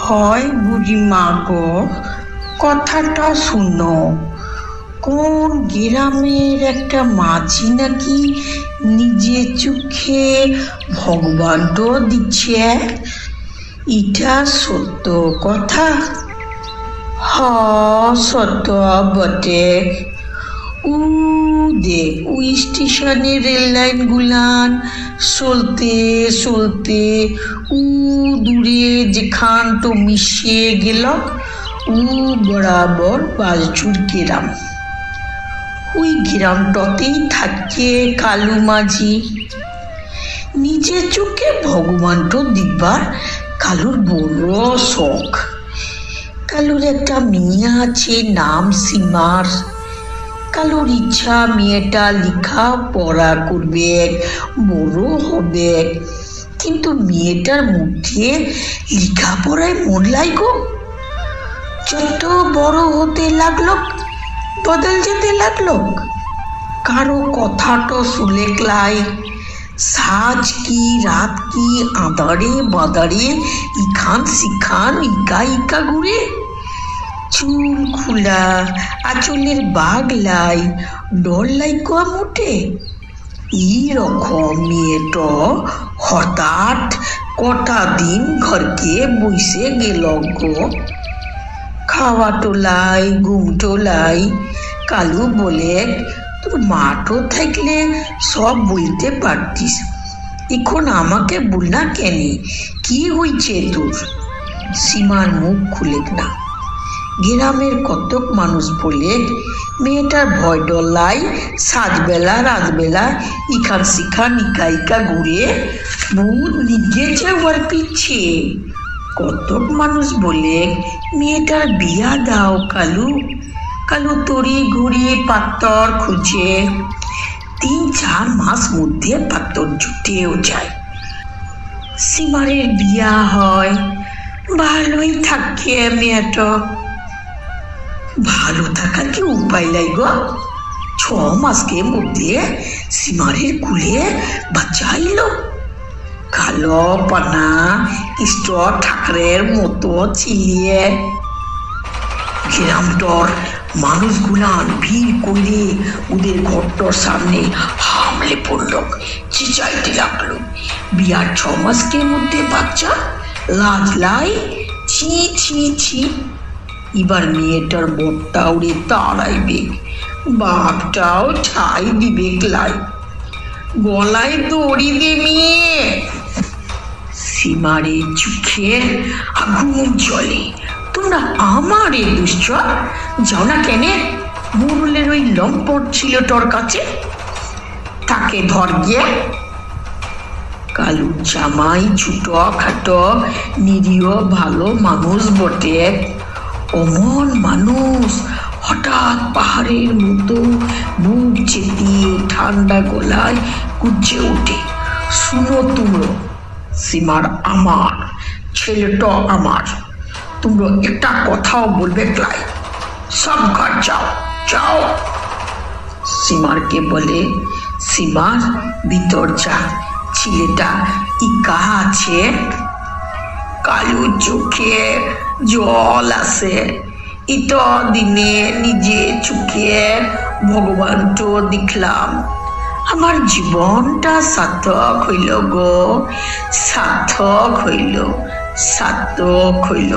হয় বুড়িমা গো, কথাটা শুনো। কোন গ্রামের একটা মাঝি নাকি নিজে চোখে ভগবানটো দিচ্ছে, এটা সত্য কথা? হ, সত্য বটে। উ দেখ, ওই স্টেশনের রেল লাইন গুলান চলতে চলতে উ দূরে যেখান তো মিশিয়ে গেল উ বরাবর বাজচুর গ্রাম। ওই গ্রামটাতেই থাকে কালু মাঝি। নিজের চোখে ভগবানটা দিবার কালুর বড় শখ। কালুর একটা মেয়ে আছে, নাম সীমার। কালুর ইচ্ছা মেয়েটা লেখা পড়া করবে, বড় হবে, কিন্তু মেয়েটার মধ্যে লেখাপড়ায় মন লাগো। যত বড় হতে লাগলো বদল যেতে লাগলো। কারো কথাটা শুনে ক্লাই সাজ কি রাত কি আঁধারে বাদারে ইখান শিখান ইকা ইকা ঘুরে, চুল খোলা আঁচলের বাগ লাই, ডর লাই কোয়া মোটে। এইরকম মেয়েটা হঠাৎ কটা দিন ঘরকে বসে গেল গো। খাওয়া টোলাই ঘুম টোলাই। কালু বলে, তোর মাঠও থাকলে সব বলতে পারতিস, এখন আমাকে বল না কেন, কি হয়েছে তোর? সীমার মুখ খুলে না। গ্রামের কতক মানুষ বলে মেয়েটার ভয় ডলাই সাজবেলা রাতবেলা ইখান শিখান ইকা ইকা ঘুরে ভূত লিগেছে ওর পিছে। কতক মানুষ বলে মেয়েটার বিয়া দাও কালু। কালু তরি ঘুরি পাত্তর খুঁজে, 3-4 মাস মধ্যে পাত্তর জুটেও যায়। সীমারের বিয়া হয়, ভালোই থাকে মেয়েটা। ভালো থাকার কি উপায় নাই গো? 6 মাসের মধ্যে সীমারের কুলে বাচ্চা এলো। কালো পানা ইষ্ট ঠাকরের মতো চিলিয়ে। গ্রামটার মানুষগুলান ভিড় করে ওদের ঘরটার সামনে হামলে পড়ল, চিচাইতে লাগলো। বিয়ার 6 মাসের মধ্যে বাচ্চা, লাজ লাই, ছি ছি ছি। এবার মেয়েটার বরটা উড়ে তাড়াইবে, বাপটাও ঠাই দিবে লাই, গলায় দড়ি দে মেয়ে। সীমারে চোখে আগুন জ্বলে, তোমরা আমারে দুশ্চ যাও না কেন? মুরুলের ওই লম্পট ছিল তোর কাছে, তাকে ধর গিয়ে। কালু জামাই ছোটো খাটো নিরীহ ভালো মানুষ বটে। অমন মানুষ হঠাৎ পাহাড়ের মতো বুক চেতিয়ে ঠান্ডা গলায় গুজে ওঠে, শুনো তোমরা, সীমার আমার, ছেলেটা আমার, তোমরা একটা কথাও বলবে ক্লাই, সব ঘর যাও যাও। সীমারকে বলে, সীমার ভিতর যা, ছেলেটা ইকা আছে। কালু চোখে জল আসে। ইত দিনে নিজে চোখে ভগবানটো দেখলাম, আমার জীবনটা সার্থক হইল গো, সার্থক হইল, সার্থক হইল।